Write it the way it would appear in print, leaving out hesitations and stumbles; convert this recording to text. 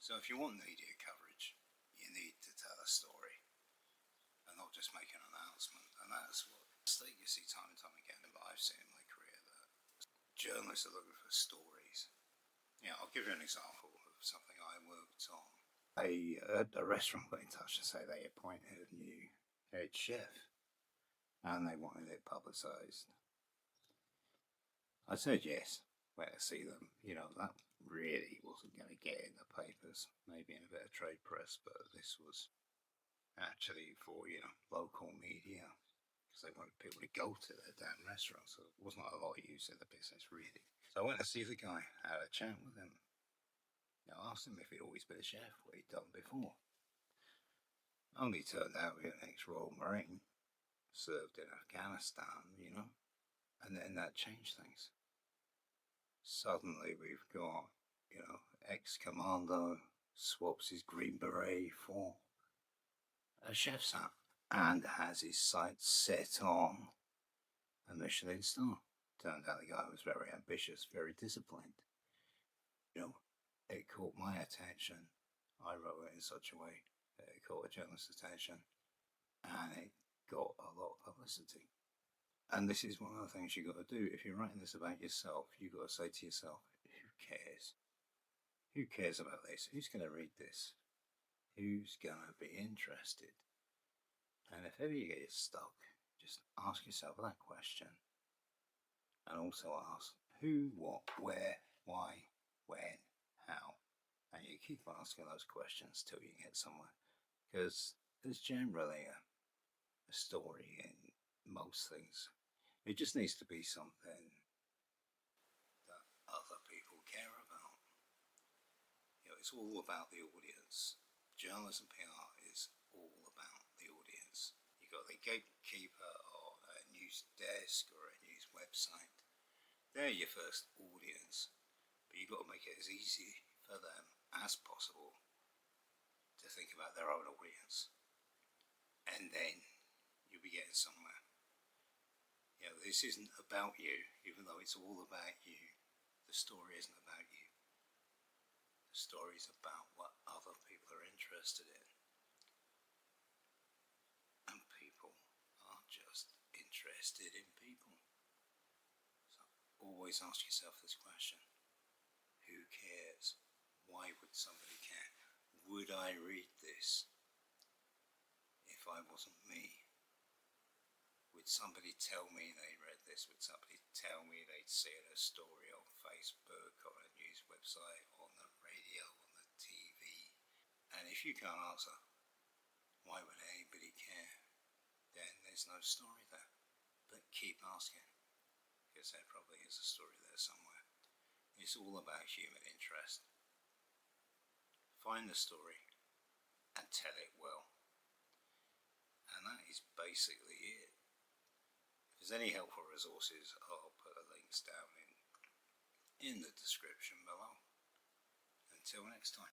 So if you want media coverage, you need to tell a story and not just make an announcement. And that's what you see time and time again, and I've seen in my career, that journalists are looking for stories. I'll give you an example of something I worked on. A restaurant got in touch to say they appointed a new head chef and they wanted it publicised. I said yes, went to see them. That really wasn't going to get in the papers, maybe in a bit of trade press, but this was actually for, local media, because they wanted people to go to their damn restaurant, so it wasn't a lot of use in the business, really. So I went to see the guy, had a chat with him. I asked him if he'd always been a chef, what he'd done before. Only turned out he was an ex-Royal Marine, served in Afghanistan, and then that changed things. Suddenly we've got, ex-commando swaps his green beret for a chef's hat and has his sights set on a Michelin star. Turned out the guy was very ambitious, very disciplined. It caught my attention. I wrote it in such a way that it caught a journalist's attention, and it got a lot of publicity. And this is one of the things you've got to do. If you're writing this about yourself, you've got to say to yourself, who cares? Who cares about this? Who's going to read this? Who's going to be interested? And if ever you get stuck, just ask yourself that question. And also ask who, what, where, why, when, how. And you keep asking those questions till you get somewhere. Because there's generally a story in most things. It just needs to be something that other people care about. It's all about the audience. Journalism PR is all about the audience. You've got the gatekeeper or a news desk or a news website. They're your first audience. But you've got to make it as easy for them as possible to think about their own audience. And then you'll be getting somewhere. This isn't about you, even though it's all about you. The story isn't about you. The story's about what other people are interested in. And people are just interested in people. So always ask yourself this question. Who cares? Why would somebody care? Would I read this if I wasn't me? Would somebody tell me they read this? Would somebody tell me they'd seen a story on Facebook, on a news website, on the radio, on the TV? And if you can't answer, why would anybody care? Then there's no story there. But keep asking, because there probably is a story there somewhere. It's all about human interest. Find the story and tell it well. And that is basically it. If there's any helpful resources, I'll put the links down in the description below. Until next time.